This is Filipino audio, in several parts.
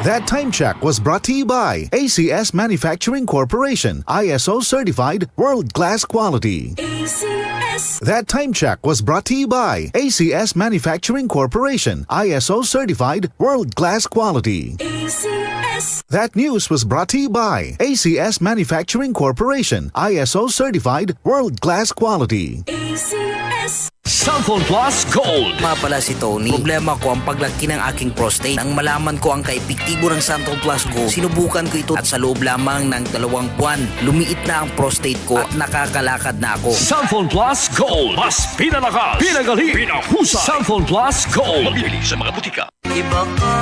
That time check was brought to you by ACS Manufacturing Corporation, ISO certified world-class quality. ACS. That time check was brought to you by ACS Manufacturing Corporation, ISO certified world-class quality. ACS. That news was brought to you by ACS Manufacturing Corporation, ISO certified world-class quality. ACS. Santon Plus Gold. Nga pala si Tony. Problema ko ang paglaki ng aking prostate. Nang malaman ko ang kaepektibo ng Santon Plus Gold, sinubukan ko ito at sa loob lamang ng 2 buwan, lumiit na ang prostate ko at nakakalakad na ako. Santon Plus Gold. Mas pinalakas, pinagaling, pinahusay. Santon Plus Gold. Mabili sa mga butika. Iba ka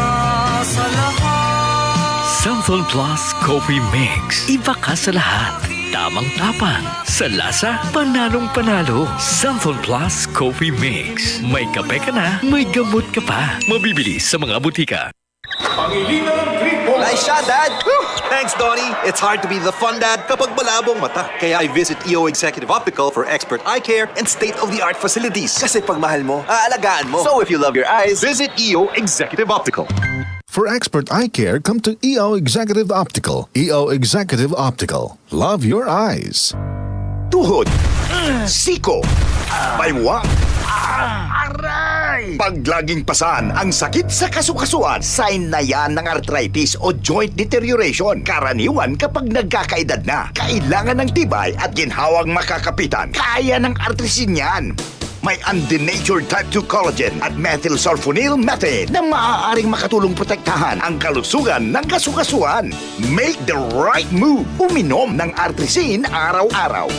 sa lahat. Santon Plus Coffee Mix. Iba ka sa lahat. Tamang-tapang. Sa lasa, panalong-panalo. Santon Plus Coffee Mix. May kape ka na, may gamot ka pa. Mabibili sa mga butika. Nice shot, Dad! Whew! Thanks, Donnie. It's hard to be the fun dad kapag malabong mata. Kaya I visit EO Executive Optical for expert eye care and state-of-the-art facilities. Kasi pag mahal mo, aalagaan mo. So if you love your eyes, visit EO Executive Optical. For expert eye care, come to EO Executive Optical. EO Executive Optical. Love your eyes. Tuhod, siko, baywang, aray! Pag laging pasan ang sakit sa kasukasuan, sign na yan ng arthritis o joint deterioration. Karaniwan kapag nagkakaedad na, kailangan ng tibay at ginhawang makakapitan. Kaya ng artrisin yan. May undenatured type 2 collagen at methylsulfonyl methane na maaaring makatulong protektahan ang kalusugan ng kasukasuan. Make the right move. Uminom ng Artrisin araw-araw.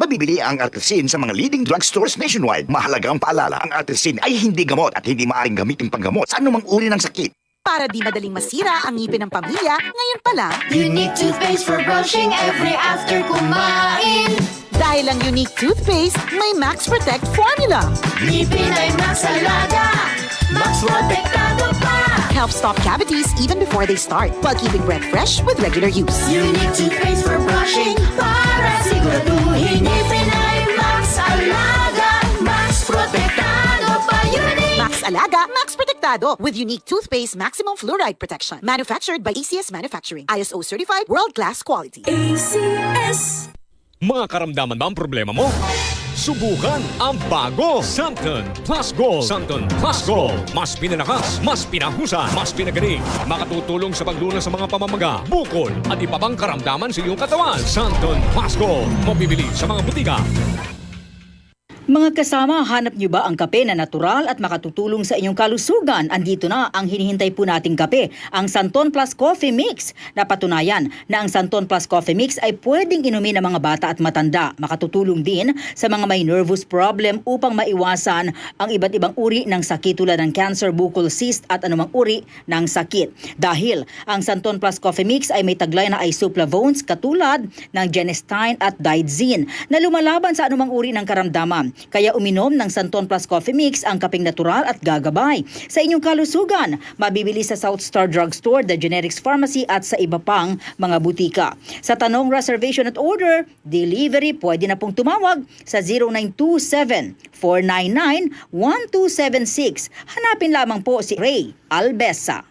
Mabibili ang Artrisin sa mga leading drugstores nationwide. Mahalagang paalala, ang Artrisin ay hindi gamot at hindi maaaring gamitin panggamot sa anumang uri ng sakit. Para di madaling masira ang ngipin ng pamilya, ngayon pa lang, Unique toothpaste for brushing every after kumain. dahil ang unique toothpaste, may Max Protect formula. Ngipin ay Max Alaga. Max Protektado pa. Helps stop cavities even before they start, while keeping breath fresh with regular use. Unique toothpaste for brushing para siguraduhin ngipin ay Max Alaga. Max Protektado pa. Unique. Max Alaga, Max Protectado with unique toothpaste maximum fluoride protection. Manufactured by ACS Manufacturing. ISO certified world-class quality. ACS. Mga karamdaman ba ang problema mo? Subukan ang bago Santon Plus Gold. Santon Plus Gold. Mas pinalakas, mas pinahusay, mas pinagaling. Makatutulong sa paglunas sa mga pamamaga, bukol at iba pang karamdaman sa iyong katawan. Santon Plus Gold. Mabibili sa mga butika. Mga kasama, hanap niyo ba ang kape na natural at makatutulong sa inyong kalusugan? Andito na ang hinihintay po nating kape, ang Santon Plus Coffee Mix. Napatunayan na ang Santon Plus Coffee Mix ay pwedeng inumin ng mga bata at matanda. Makatutulong din sa mga may nervous problem upang maiwasan ang iba't ibang uri ng sakit tulad ng cancer, bukol cyst at anumang uri ng sakit. Dahil ang Santon Plus Coffee Mix ay may taglay na isoflavones katulad ng genistein at digoxin na lumalaban sa anumang uri ng karamdaman. Kaya uminom ng Santon Plus Coffee Mix ang kapeng natural at gagabay sa inyong kalusugan. Mabibili sa South Star Drugstore, The Generics Pharmacy at sa iba pang mga butika. Sa tanong, reservation at order, delivery, pwede na pong tumawag sa 0927-499-1276. Hanapin lamang po si Ray Albesa.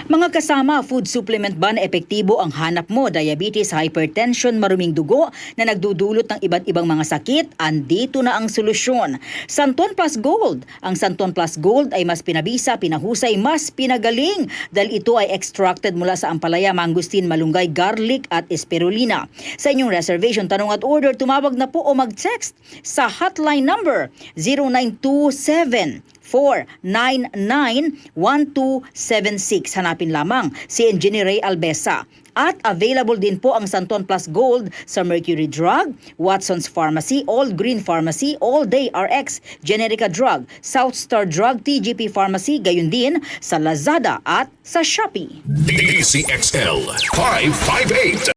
Mga kasama, food supplement ba na epektibo ang hanap mo? Diabetes, hypertension, maruming dugo na nagdudulot ng iba't ibang mga sakit? Andito na ang solusyon. Santon Plus Gold. Ang Santon Plus Gold ay mas pinabisa, pinahusay, mas pinagaling dahil ito ay extracted mula sa ampalaya, mangustin, malunggay, garlic at spirulina. Sa inyong reservation, tanong at order, tumawag na po o mag-text sa hotline number 0927 499-1276. Hanapin lamang si Engineer Ray Albesa. At available din po ang Santon Plus Gold sa Mercury Drug, Watson's Pharmacy, All Green Pharmacy, All Day RX, Generica Drug, South Star Drug, TGP Pharmacy, gayon din sa Lazada at sa Shopee. DCXL 558.